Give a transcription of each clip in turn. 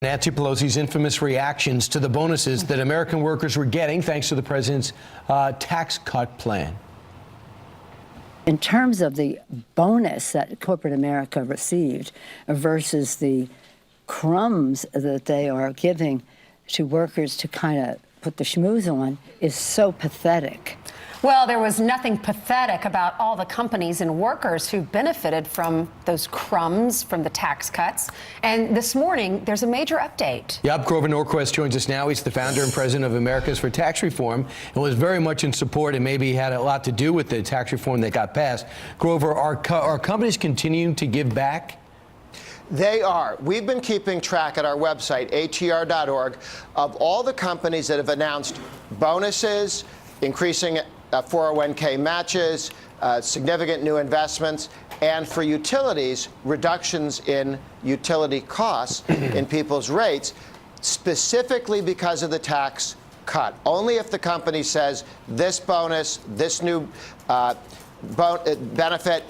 Nancy Pelosi's infamous reactions to the bonuses that American workers were getting thanks to the president's tax cut plan. In terms of the bonus that corporate America received versus the crumbs that they are giving to workers to kind of put the schmooze on is so pathetic. Well, there was nothing pathetic about all the companies and workers who benefited from those crumbs from the tax cuts. And this morning, there's a major update. Yep, Grover Norquist joins us now. He's the founder and president of Americans for Tax Reform and was very much in support and maybe had a lot to do with the tax reform that got passed. Grover, are companies continuing to give back? They are. We've been keeping track at our website, atr.org, of all the companies that have announced bonuses, increasing 401k matches, significant new investments, and for utilities, reductions in utility costs in people's rates, specifically because of the tax cut. Only if the company says this bonus, this new benefit,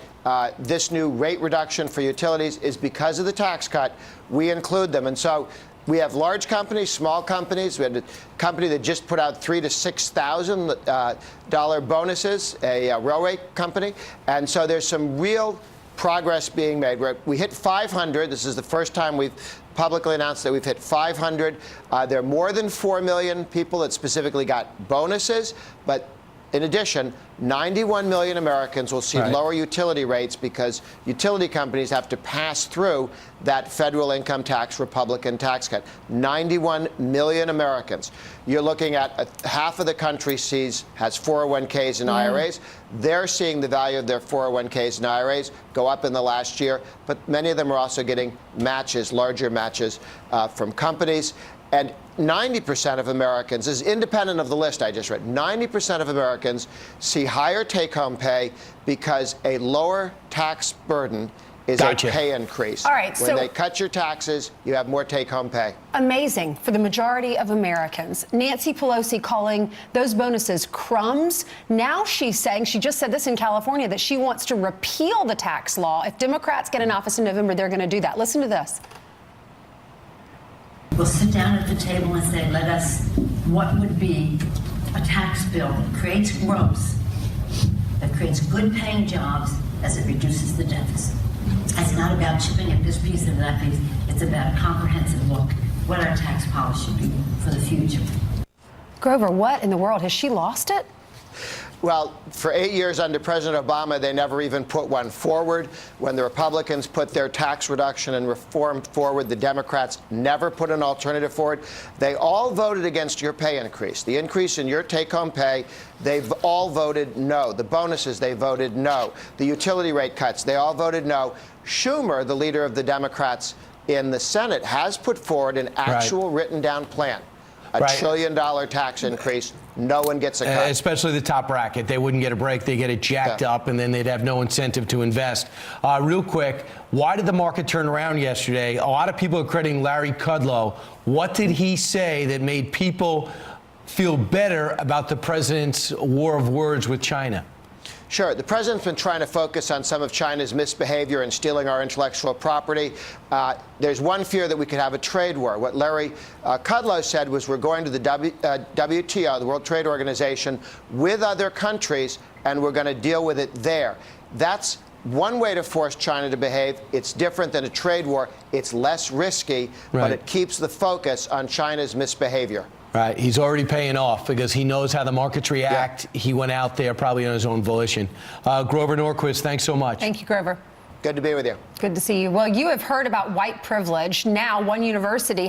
this new rate reduction for utilities is because of the tax cut, we include them. And so we have large companies, small companies. We had a company that just put out $3,000 to $6,000 bonuses, a railway company. And so there's some real progress being made. We hit 500. This is the first time we've publicly announced that we've hit 500. There are more than 4 million people that specifically got bonuses, but in addition, 91 million Americans will see lower utility rates because utility companies have to pass through that federal income tax Republican tax cut. 91 million Americans. You're looking at half of the country has 401ks and IRAs. They're seeing the value of their 401ks and IRAs go up in the last year, but many of them are also getting matches, larger matches from companies. And 90% of Americans, this is independent of the list I just read, 90% of Americans see higher take-home pay because a lower tax burden is a pay increase. All right, when they cut your taxes, you have more take-home pay. Amazing for the majority of Americans. Nancy Pelosi calling those bonuses crumbs. Now she's saying, she just said this in California, that she wants to repeal the tax law. If Democrats get in office in November, they're going to do that. Listen to this. We'll sit down at the table and say, what would be a tax bill that creates growth, that creates good paying jobs as it reduces the deficit. It's not about chipping at this piece and that piece. It's about a comprehensive look what our tax policy should be for the future. Grover, what in the world? Has she lost it? Well, for 8 years under President Obama, they never even put one forward. When the Republicans put their tax reduction and reform forward, the Democrats never put an alternative forward. They all voted against your pay increase. The increase in your take-home pay, they've all voted no. The bonuses, they voted no. The utility rate cuts, they all voted no. Schumer, the leader of the Democrats in the Senate, has put forward an actual written-down plan. A $1 trillion tax increase. No one gets a cut. Especially the top bracket. They wouldn't get a break. They get it jacked up, and then they'd have no incentive to invest. Real quick, why did the market turn around yesterday? A lot of people are crediting Larry Kudlow. What did he say that made people feel better about the president's war of words with China? Sure. The president's been trying to focus on some of China's misbehavior in stealing our intellectual property. There's one fear that we could have a trade war. What Larry Kudlow said was we're going to the WTO, the World Trade Organization, with other countries, and we're going to deal with it there. That's one way to force China to behave. It's different than a trade war. It's less risky, but it keeps the focus on China's misbehavior. Right. He's already paying off because he knows how the markets react. He went out there probably on his own volition. Grover Norquist, thanks so much. Thank you, Grover. Good to be with you. Good to see you. Well, you have heard about white privilege. Now, one university